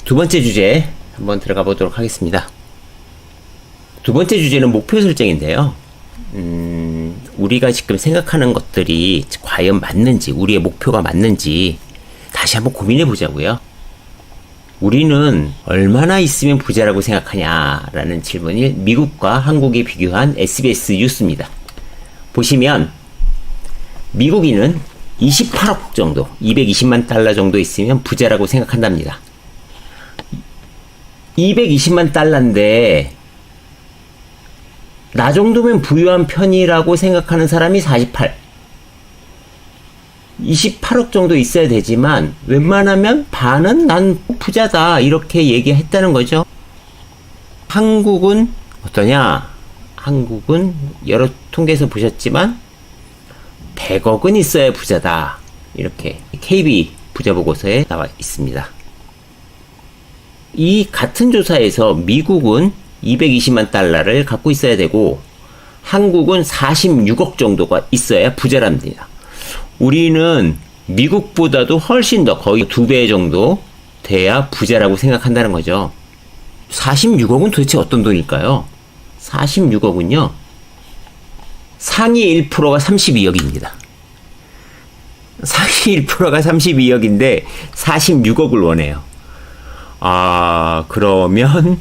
두 번째 주제 한번 들어가 보도록 하겠습니다. 두 번째 주제는 목표 설정인데요. 우리가 지금 생각하는 것들이 과연 맞는지, 우리의 목표가 맞는지 다시 한번 고민해 보자고요. 우리는 얼마나 있으면 부자라고 생각하냐라는 질문이 미국과 한국에 비교한 SBS 뉴스입니다. 보시면 미국인은 28억 정도, 220만 달러 정도 있으면 부자라고 생각한답니다. 220만 달러인데 나 정도면 부유한 편이라고 생각하는 사람이 48. 28억 정도 있어야 되지만 웬만하면 반은 난 부자다 이렇게 얘기했다는 거죠. 한국은 어떠냐? 한국은 여러 통계에서 보셨지만 100억은 있어야 부자다. 이렇게 KB 부자보고서에 나와 있습니다. 이 같은 조사에서 미국은 220만 달러를 갖고 있어야 되고 한국은 46억 정도가 있어야 부자랍니다. 우리는 미국보다도 훨씬 더 거의 2배 정도 돼야 부자라고 생각한다는 거죠. 46억은 도대체 어떤 돈일까요? 46억은요. 상위 1%가 32억입니다. 상위 1%가 32억인데 46억을 원해요. 그러면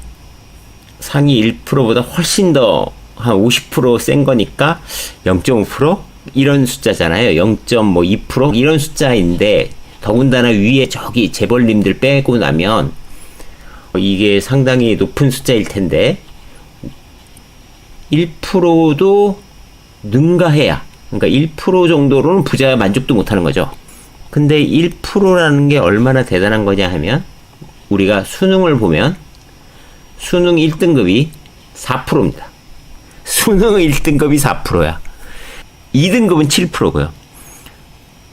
상위 1%보다 훨씬 더 한 50% 센 거니까 0.5%? 이런 숫자잖아요. 0.2% 이런 숫자인데 더군다나 위에 저기 재벌님들 빼고 나면 이게 상당히 높은 숫자일 텐데 1%도 능가해야, 그러니까 1% 정도로는 부자 만족도 못하는 거죠. 근데 1%라는 게 얼마나 대단한 거냐 하면 우리가 수능을 보면 수능 1등급이 4%입니다. 수능 1등급이 4%야. 2등급은 7%고요.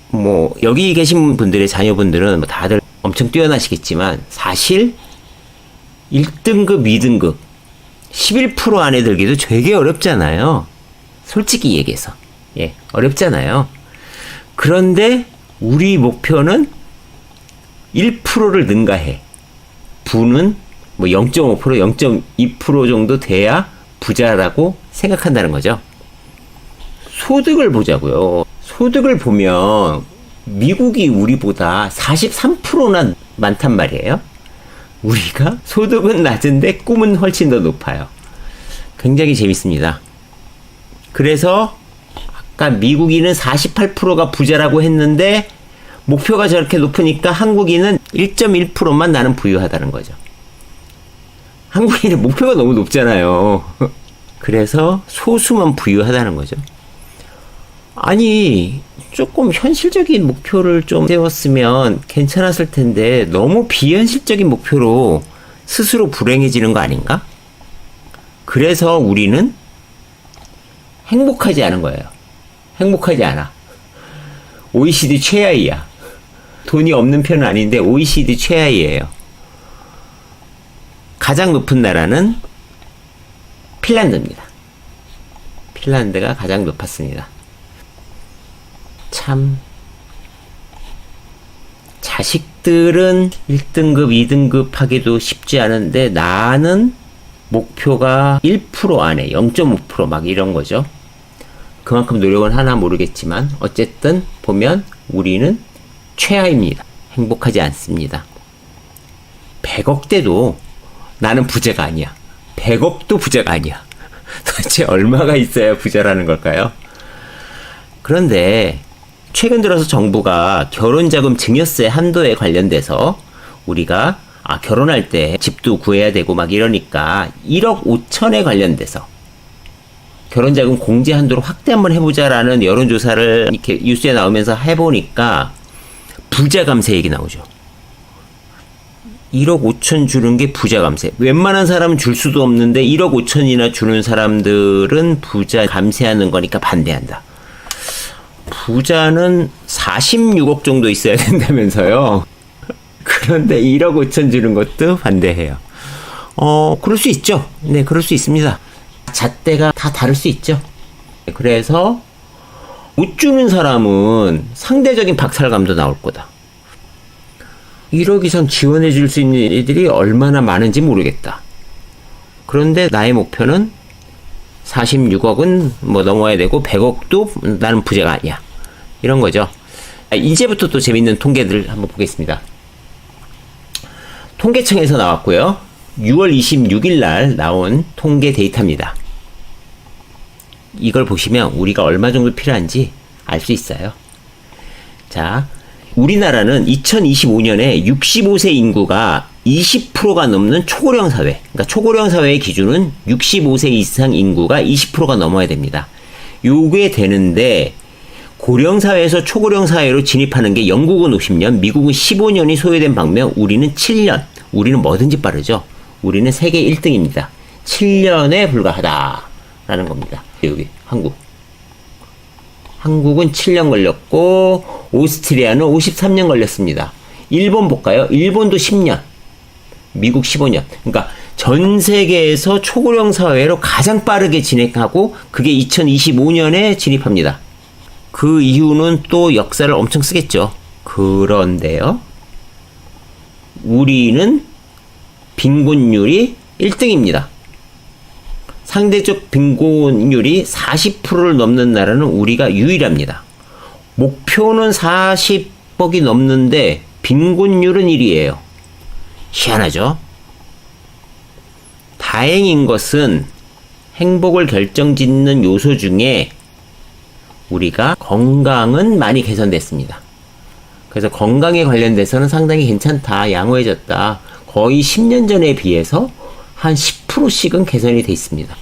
뭐 여기 계신 분들의 자녀분들은 뭐 다들 엄청 뛰어나시겠지만 사실 1등급, 2등급 11% 안에 들기도 되게 어렵잖아요. 솔직히 얘기해서. 어렵잖아요. 그런데 우리 목표는 1%를 능가해. 부는 뭐 0.5%, 0.2% 정도 돼야 부자라고 생각한다는 거죠. 소득을 보자고요. 소득을 보면 미국이 우리보다 43%나 많단 말이에요. 우리가 소득은 낮은데 꿈은 훨씬 더 높아요. 굉장히 재밌습니다. 그래서 아까 미국인은 48%가 부자라고 했는데 목표가 저렇게 높으니까 한국인은 1.1%만 나는 부유하다는 거죠. 한국인의 목표가 너무 높잖아요. 그래서 소수만 부유하다는 거죠. 아니, 조금 현실적인 목표를 좀 세웠으면 괜찮았을 텐데 너무 비현실적인 목표로 스스로 불행해지는 거 아닌가? 그래서 우리는 행복하지 않은 거예요. 행복하지 않아. OECD 최하위야. 돈이 없는 편은 아닌데 OECD 최하위예요. 가장 높은 나라는 핀란드입니다. 핀란드가 가장 높았습니다. 참, 자식들은 1등급, 2등급 하기도 쉽지 않은데 나는 목표가 1% 안에 0.5% 막 이런 거죠. 그만큼 노력은 하나 모르겠지만 어쨌든 보면 우리는 최하입니다. 행복하지 않습니다. 100억대도 나는 부자가 아니야. 100억도 부자가 아니야. 도대체 얼마가 있어야 부자라는 걸까요? 그런데 최근 들어서 정부가 결혼자금 증여세 한도에 관련돼서 우리가 결혼할 때 집도 구해야 되고 막 이러니까 1억 5천에 관련돼서 결혼자금 공제 한도를 확대 한번 해보자라는 여론조사를 이렇게 뉴스에 나오면서 해보니까 부자 감세 얘기 나오죠. 1억 5천 주는 게 부자 감세. 웬만한 사람은 줄 수도 없는데 1억 5천이나 주는 사람들은 부자 감세하는 거니까 반대한다. 부자는 46억 정도 있어야 된다면서요. 그런데 1억 5천 주는 것도 반대해요. 그럴 수 있죠. 네, 그럴 수 있습니다. 잣대가 다 다를 수 있죠. 그래서 못 주는 사람은 상대적인 박탈감도 나올 거다. 1억 이상 지원해 줄 수 있는 애들이 얼마나 많은지 모르겠다. 그런데 나의 목표는 46억은 뭐 넘어야 되고 100억도 나는 부재가 아니야. 이런 거죠. 이제부터 또 재밌는 통계들 한번 보겠습니다. 통계청에서 나왔고요. 6월 26일 날 나온 통계 데이터입니다. 이걸 보시면 우리가 얼마 정도 필요한지 알 수 있어요. 자, 우리나라는 2025년에 65세 인구가 20%가 넘는 초고령 사회, 그러니까 초고령 사회의 기준은 65세 이상 인구가 20%가 넘어야 됩니다. 요게 되는데 고령 사회에서 초고령 사회로 진입하는 게 영국은 50년, 미국은 15년이 소요된 반면 우리는 7년, 우리는 뭐든지 빠르죠. 우리는 세계 1등입니다. 7년에 불과하다라는 겁니다. 여기 한국은 7년 걸렸고 오스트리아는 53년 걸렸습니다. 일본 볼까요? 일본도 10년, 미국 15년. 그러니까 전 세계에서 초고령 사회로 가장 빠르게 진행하고 그게 2025년에 진입합니다. 그 이유는 또 역사를 엄청 쓰겠죠. 그런데요, 우리는 빈곤율이 1등입니다. 상대적 빈곤율이 40%를 넘는 나라는 우리가 유일합니다. 목표는 40억이 넘는데 빈곤율은 1위예요. 희한하죠? 다행인 것은 행복을 결정짓는 요소 중에 우리가 건강은 많이 개선됐습니다. 그래서 건강에 관련돼서는 상당히 괜찮다, 양호해졌다. 거의 10년 전에 비해서 한 10%씩은 개선이 돼 있습니다.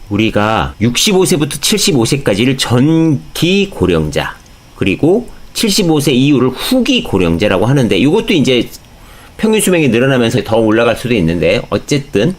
우리가 65세부터 75세까지를 전기 고령자, 그리고 75세 이후를 후기 고령자라고 하는데, 이것도 이제 평균 수명이 늘어나면서 더 올라갈 수도 있는데, 어쨌든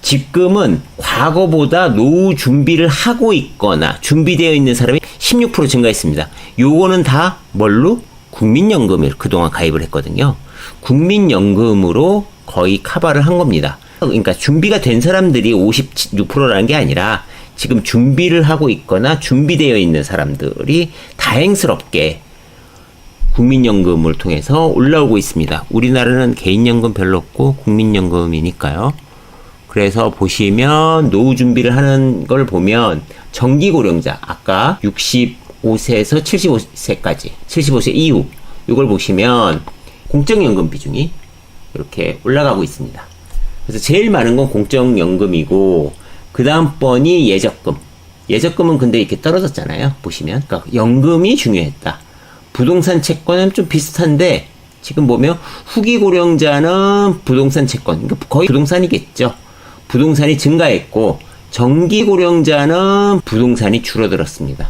지금은 과거보다 노후 준비를 하고 있거나 준비되어 있는 사람이 16% 증가했습니다. 요거는 다 뭘로? 국민연금을 그동안 가입을 했거든요. 국민연금으로 거의 커버를 한 겁니다. 그러니까 준비가 된 사람들이 56%라는 게 아니라 지금 준비를 하고 있거나 준비되어 있는 사람들이 다행스럽게 국민연금을 통해서 올라오고 있습니다. 우리나라는 개인연금 별로 없고 국민연금이니까요. 그래서 보시면 노후 준비를 하는 걸 보면 정기고령자, 아까 65세에서 75세까지, 75세 이후 이걸 보시면 공적연금 비중이 이렇게 올라가고 있습니다. 그래서 제일 많은 건 공적연금이고 그 다음번이 예적금. 예적금은 근데 이렇게 떨어졌잖아요. 보시면. 그러니까 연금이 중요했다. 부동산 채권은 좀 비슷한데 지금 보면 후기 고령자는 부동산 채권, 그러니까 거의 부동산이겠죠. 부동산이 증가했고 정기 고령자는 부동산이 줄어들었습니다.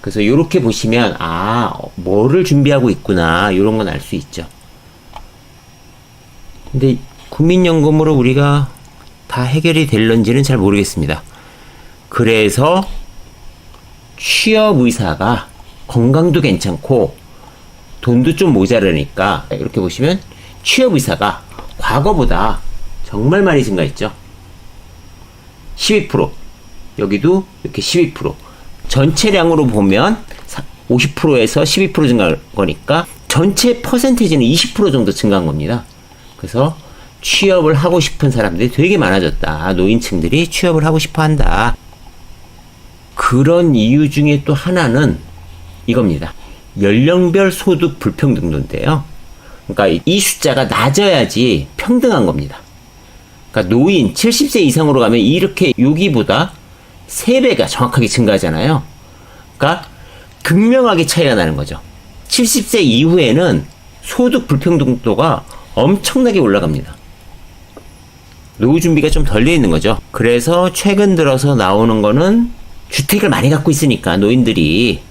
그래서 이렇게 보시면 뭐를 준비하고 있구나 이런 건 알 수 있죠. 근데 국민연금으로 우리가 다 해결이 될런지는 잘 모르겠습니다. 그래서 취업 의사가 건강도 괜찮고 돈도 좀 모자라니까 이렇게 보시면 취업 의사가 과거보다 정말 많이 증가했죠. 12%, 여기도 이렇게 12%. 전체량으로 보면 50%에서 12% 증가한 거니까 전체 퍼센테이지는 20% 정도 증가한 겁니다. 그래서 취업을 하고 싶은 사람들이 되게 많아졌다. 노인층들이 취업을 하고 싶어 한다. 그런 이유 중에 또 하나는 이겁니다. 연령별 소득 불평등도인데요. 그러니까 이 숫자가 낮아야지 평등한 겁니다. 그러니까 노인 70세 이상으로 가면 이렇게 여기보다 3배가 정확하게 증가하잖아요. 그러니까 극명하게 차이가 나는 거죠. 70세 이후에는 소득 불평등도가 엄청나게 올라갑니다. 노후 준비가 좀 덜 돼 있는 거죠. 그래서 최근 들어서 나오는 거는 주택을 많이 갖고 있으니까 노인들이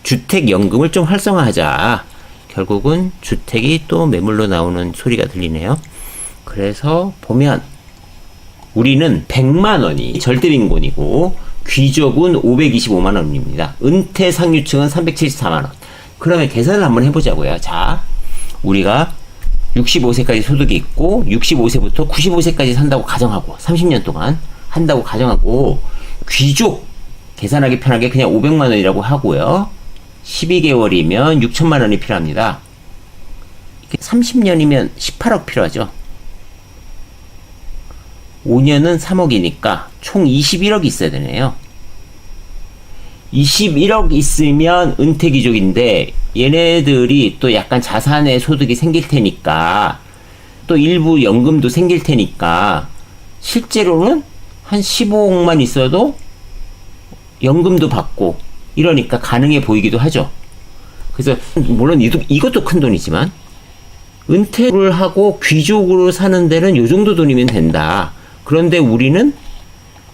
주택연금을 좀 활성화하자. 결국은 주택이 또 매물로 나오는 소리가 들리네요. 그래서 보면 우리는 100만 원이 절대빈곤이고 귀족은 525만 원입니다. 은퇴 상류층은 374만 원. 그러면 계산을 한번 해보자고요. 자, 우리가 65세까지 소득이 있고 65세부터 95세까지 산다고 가정하고 30년 동안 한다고 가정하고 귀족 계산하기 편하게 그냥 500만 원이라고 하고요. 12개월이면 6천만 원이 필요합니다. 30년이면 18억 필요하죠. 5년은 3억이니까 총 21억이 있어야 되네요. 21억 있으면 은퇴기족인데 얘네들이 또 약간 자산의 소득이 생길 테니까 또 일부 연금도 생길 테니까 실제로는 한 15억만 있어도 연금도 받고 이러니까 가능해 보이기도 하죠. 그래서 물론 이것도 큰 돈이지만 은퇴를 하고 귀족으로 사는 데는 요 정도 돈이면 된다. 그런데 우리는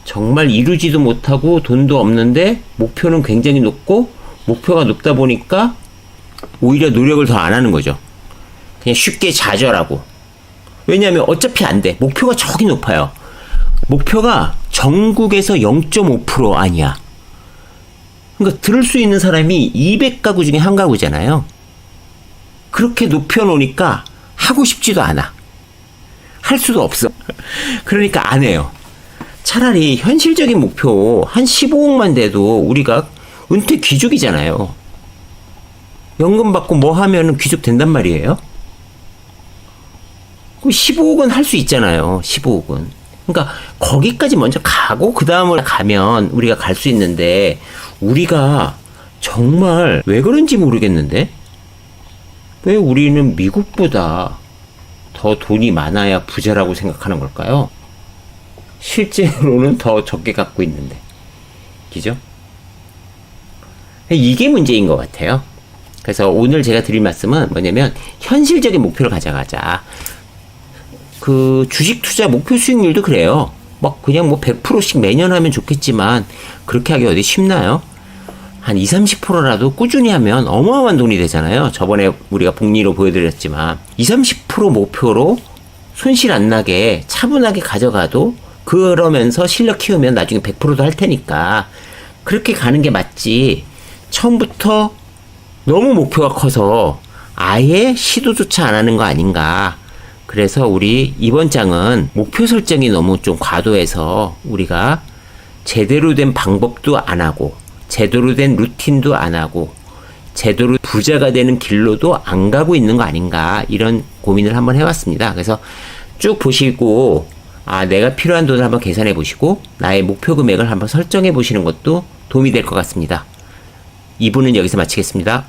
정말 이루지도 못하고 돈도 없는데 목표는 굉장히 높고 목표가 높다 보니까 오히려 노력을 더 안 하는 거죠. 그냥 쉽게 좌절하고. 왜냐하면 어차피 안 돼. 목표가 저기 높아요. 목표가 전국에서 0.5% 아니야. 그러니까 들을 수 있는 사람이 200가구 중에 한 가구잖아요. 그렇게 높여놓으니까 하고 싶지도 않아. 할 수도 없어. 그러니까 안 해요. 차라리 현실적인 목표 한 15억만 돼도 우리가 은퇴 귀족이잖아요. 연금 받고 뭐 하면은 귀족 된단 말이에요. 그럼 15억은 할 수 있잖아요. 15억은. 그러니까 거기까지 먼저 가고 그 다음을 가면 우리가 갈 수 있는데 우리가 정말 왜 그런지 모르겠는데 왜 우리는 미국보다 더 돈이 많아야 부자라고 생각하는 걸까요? 실제로는 더 적게 갖고 있는데. 그죠? 이게 문제인 것 같아요. 그래서 오늘 제가 드릴 말씀은 뭐냐면 현실적인 목표를 가져가자. 그 주식 투자 목표 수익률도 그래요. 막 그냥 뭐 100%씩 매년 하면 좋겠지만 그렇게 하기 어디 쉽나요? 한 20, 30%라도 꾸준히 하면 어마어마한 돈이 되잖아요. 저번에 우리가 복리로 보여드렸지만 20, 30% 목표로 손실 안 나게 차분하게 가져가도 그러면서 실력 키우면 나중에 100%도 할 테니까 그렇게 가는 게 맞지. 처음부터 너무 목표가 커서 아예 시도조차 안 하는 거 아닌가. 그래서 우리 이번 장은 목표 설정이 너무 좀 과도해서 우리가 제대로 된 방법도 안 하고 제대로 된 루틴도 안 하고 제대로 부자가 되는 길로도 안 가고 있는 거 아닌가 이런 고민을 한번 해봤습니다. 그래서 쭉 보시고 내가 필요한 돈을 한번 계산해 보시고 나의 목표 금액을 한번 설정해 보시는 것도 도움이 될 것 같습니다. 2부는 여기서 마치겠습니다.